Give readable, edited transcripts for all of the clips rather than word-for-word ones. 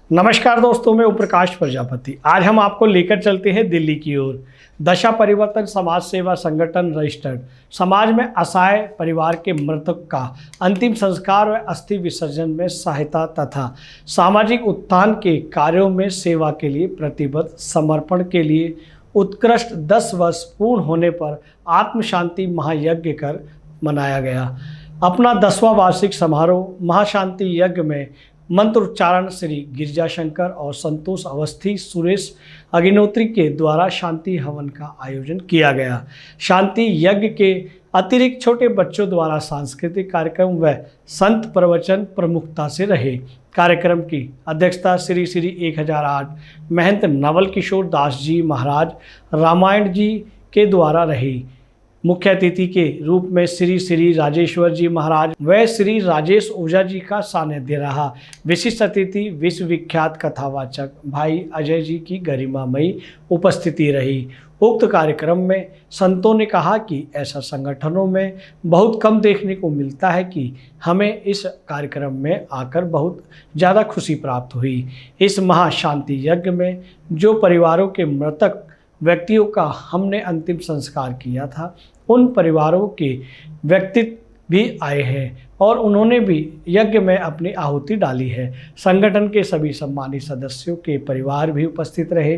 नमस्कार दोस्तों, मैं प्रकाश प्रजापति। आज हम आपको लेकर चलते हैं दिल्ली की ओर। दशा परिवर्तन समाज सेवा संगठन रजिस्टर्ड समाज में असहाय परिवार के मृतक का अंतिम संस्कार व अस्थि विसर्जन में सहायता तथा सामाजिक उत्थान के कार्यों में सेवा के लिए प्रतिबद्ध समर्पण के लिए उत्कृष्ट 10 वर्ष पूर्ण होने पर आत्म शांति महायज्ञ कर मनाया गया। अपना 10वां वार्षिक समारोह महाशांति यज्ञ में मंत्रोच्चारण श्री गिरजाशंकर और संतोष अवस्थी सुरेश अग्निहोत्री के द्वारा शांति हवन का आयोजन किया गया। शांति यज्ञ के अतिरिक्त छोटे बच्चों द्वारा सांस्कृतिक कार्यक्रम व संत प्रवचन प्रमुखता से रहे। कार्यक्रम की अध्यक्षता श्री 1008 महंत नवल किशोर दास जी महाराज रामायण जी के द्वारा रही। मुख्य अतिथि के रूप में श्री राजेश्वर जी महाराज व श्री राजेश ओझा जी का सानिध्य रहा। विशिष्ट अतिथि विश्वविख्यात कथावाचक भाई अजय जी की गरिमामयी उपस्थिति रही। उक्त कार्यक्रम में संतों ने कहा कि ऐसा संगठनों में बहुत कम देखने को मिलता है कि हमें इस कार्यक्रम में आकर बहुत ज़्यादा खुशी प्राप्त हुई। इस महाशांति यज्ञ में जो परिवारों के मृतक व्यक्तियों का हमने अंतिम संस्कार किया था, उन परिवारों के व्यक्तित्व भी आए हैं और उन्होंने भी यज्ञ में अपनी आहुति डाली है। संगठन के सभी सम्मानित सदस्यों के परिवार भी उपस्थित रहे।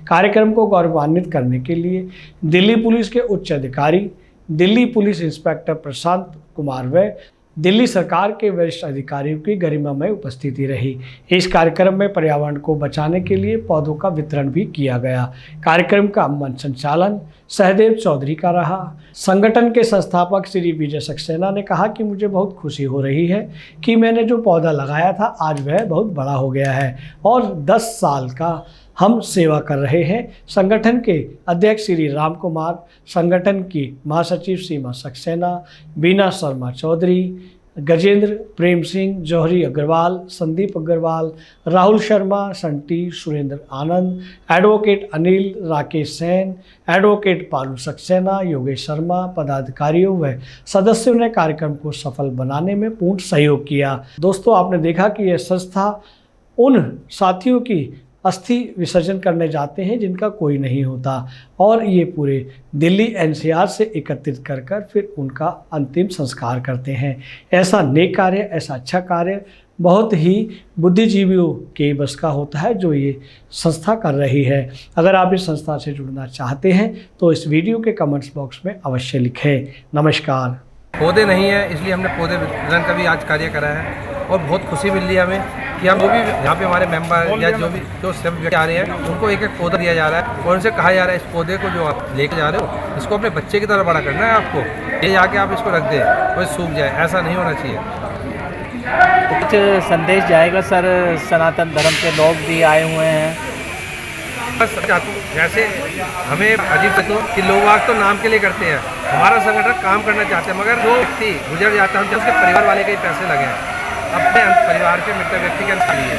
कार्यक्रम को गौरवान्वित करने के लिए दिल्ली पुलिस के उच्च अधिकारी, दिल्ली पुलिस इंस्पेक्टर प्रशांत कुमार व दिल्ली सरकार के वरिष्ठ अधिकारियों की गरिमामय उपस्थिति रही। इस कार्यक्रम में पर्यावरण को बचाने के लिए पौधों का वितरण भी किया गया। कार्यक्रम का मंच संचालन सहदेव चौधरी का रहा। संगठन के संस्थापक श्री विजय सक्सेना ने कहा कि मुझे बहुत खुशी हो रही है कि मैंने जो पौधा लगाया था आज वह बहुत बड़ा हो गया है और 10 साल का हम सेवा कर रहे हैं। संगठन के अध्यक्ष श्री राम कुमार, संगठन की महासचिव सीमा सक्सेना, बीना शर्मा चौधरी, गजेंद्र प्रेम सिंह, जौहरी अग्रवाल, संदीप अग्रवाल, राहुल शर्मा, संटी, सुरेंद्र आनंद, एडवोकेट अनिल, राकेश सेन, एडवोकेट पालू सक्सेना, योगेश शर्मा, पदाधिकारियों व सदस्यों ने कार्यक्रम को सफल बनाने में पूर्ण सहयोग किया। दोस्तों, आपने देखा कि यह संस्था उन साथियों की अस्थि विसर्जन करने जाते हैं जिनका कोई नहीं होता और ये पूरे दिल्ली एनसीआर से एकत्रित कर फिर उनका अंतिम संस्कार करते हैं। ऐसा नेक कार्य, ऐसा अच्छा कार्य बहुत ही बुद्धिजीवियों के बस का होता है जो ये संस्था कर रही है। अगर आप इस संस्था से जुड़ना चाहते हैं तो इस वीडियो के कमेंट्स बॉक्स में अवश्य लिखें। नमस्कार। पौधे नहीं है इसलिए हमने पौधे वितरण का भी आज कार्य करा है और बहुत खुशी मिल रही है हमें कि हम जो भी यहाँ पे हमारे मेंबर या जो सभी व्यक्ति आ रहे हैं उनको एक एक पौधा दिया जा रहा है और उनसे कहा जा रहा है इस पौधे को जो आप लेके जा रहे हो इसको अपने बच्चे की तरह बड़ा करना है आपको, ये जाके आप इसको रख दें और सूख जाए, ऐसा नहीं होना चाहिए। तो कुछ संदेश जाएगा सर? सनातन धर्म के लोग भी आए हुए हैं। बस जैसे हमें अजीब तो कि लोग आज तो नाम के लिए करते हैं, हमारा संगठन काम करना चाहते हैं, मगर जो व्यक्ति गुजर जाता है उसके परिवार वाले के ही पैसे लगे हैं, अपने परिवार के मृत व्यक्ति के लिए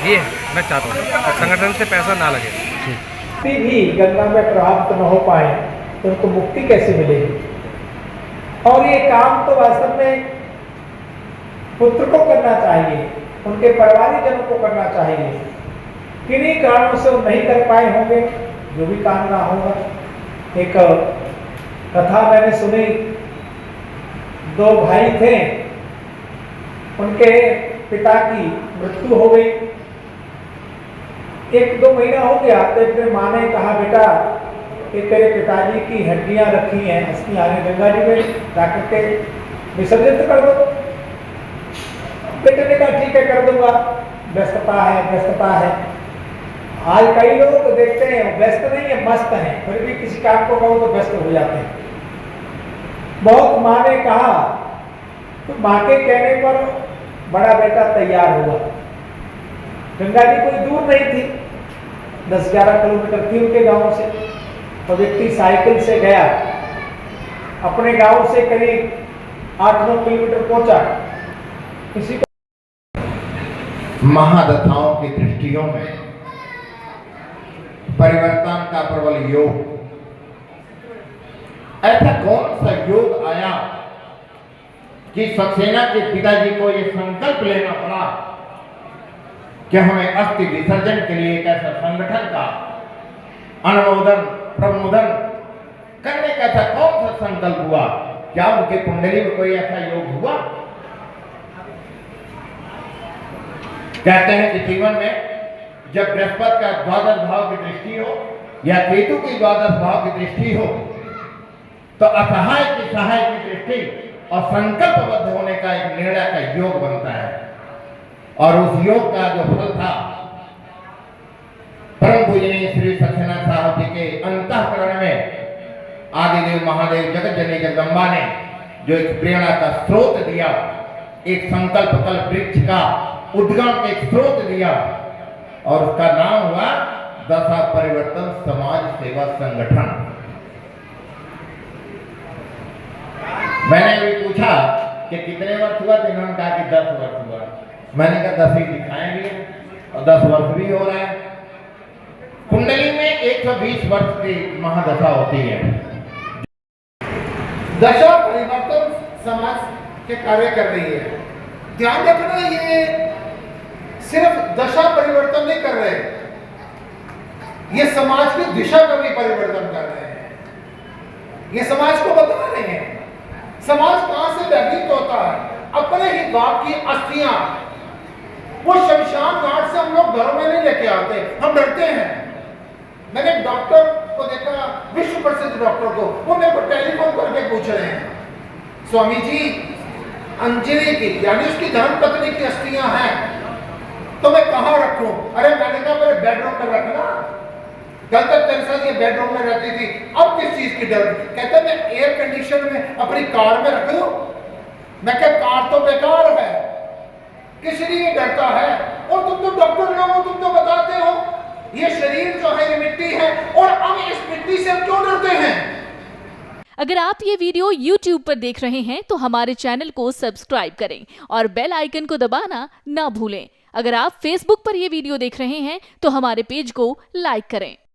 ये मैं चाहता हूँ संगठन से पैसा ना लगे। व्यक्ति भी गंगा में प्राप्त न हो पाए तो उनको मुक्ति कैसे मिलेगी? और ये काम तो वास्तव में पुत्र को करना चाहिए, उनके परिवारजनों को करना चाहिए। किन्हीं कारणों से वो नहीं कर पाए होंगे, जो भी कामना होगा। एक कथा मैंने सुनी, 2 भाई थे, उनके पिता की मृत्यु हो गई। 1-2 महीना हो गया तो अपने माँ ने कहा, बेटा कि तेरे पिताजी की हड्डियां रखी हैं, अस्थियां हैं गंगा जी में, जाकर के विसर्जित कर दो। बेटे ने कहा ठीक है कर दूंगा, व्यस्तता है। आज कई लोग तो देखते हैं व्यस्त नहीं है, मस्त हैं, फिर भी किसी काम को कहो तो व्यस्त हो जाते हैं। बहुत माँ ने कहा तो माँ के कहने पर बड़ा बेटा तैयार हुआ। गंगा जी कोई दूर नहीं थी, 10-11 किलोमीटर थी उनके गांव से। तो व्यक्ति साइकिल से गया, अपने गांव से करीब 8-9 किलोमीटर पहुंचा। किसी को महादत्ताओं की दृष्टियों में परिवर्तन का प्रबल योग, ऐसा कौन सा योग आया कि सक्सेना के पिताजी को यह संकल्प लेना पड़ा कि हमें अस्थि विसर्जन के लिए एक ऐसा संगठन का अनुमोदन प्रमोदन करने का ऐसा कौन सा संकल्प हुआ? क्या उनके कुंडली में कोई ऐसा योग हुआ? कहते हैं कि जीवन में जब बृहस्पति का द्वादश भाव की दृष्टि हो या केतु की द्वादश भाव की दृष्टि हो तो असहाय की सहाय की दृष्टि और संकल्पबद्ध होने का एक निर्णय का योग बनता है। और उस योग का जो फल था परम पूजनीय श्री सत्यनारायण साहब जी के अंतःकरण में आदिदेव महादेव जगत जननी जगदम्बा ने जो एक प्रेरणा का स्रोत दिया, एक संकल्प कल्प वृक्ष का उद्गम के एक स्रोत दिया और उसका नाम हुआ दशा परिवर्तन समाज सेवा संगठन। मैंने भी पूछा कि कितने वर्ष हुआ, तो इन्होंने कहा कि 10 वर्ष हुआ। मैंने कहा 10 ही दिखाए भी और 10 वर्ष भी हो रहा है। कुंडली में 120 वर्ष की महादशा होती है। दशा परिवर्तन समाज के कार्य कर रही है। ध्यान रखना, ये सिर्फ दशा परिवर्तन नहीं कर रहे, ये समाज की दिशा का भी परिवर्तन कर रहे हैं। ये समाज को बता रहे हैं समाज कहां से व्यतीत होता है। अपने ही बाप की अस्थियां वो शमशान घाट से हम लोग घरों में नहीं लेके आते, हम डरते हैं। मैंने एक डॉक्टर को देखा, विश्व प्रसिद्ध डॉक्टर को, वो मेरे को टेलीफोन करके पूछ रहे हैं, स्वामी जी अंजलि की यानी उसकी धर्म पत्नी की अस्थियां हैं तो मैं कहां रखूं? अरे मैंने कहा मेरे बेडरूम में रखना। कल तक तेरे साथ ये बेडरूम में रहती थी, अब किस चीज की डर? कहते मैं एयर कंडीशन में अपनी कार में रख दूं। मैं क्या, कार तो बेकार है, किस लिए डरता है? और तुम तो डॉक्टर लोग हो, तुम तो बताते हो ये शरीर जो है ये मिट्टी है और हम इस मिट्टी से क्यों डरते हैं? अगर आप ये वीडियो YouTube पर देख रहे हैं तो हमारे चैनल को सब्सक्राइब करें और बेल आइकन को दबाना ना भूलें। अगर आप Facebook पर ये वीडियो देख रहे हैं तो हमारे पेज को लाइक करें।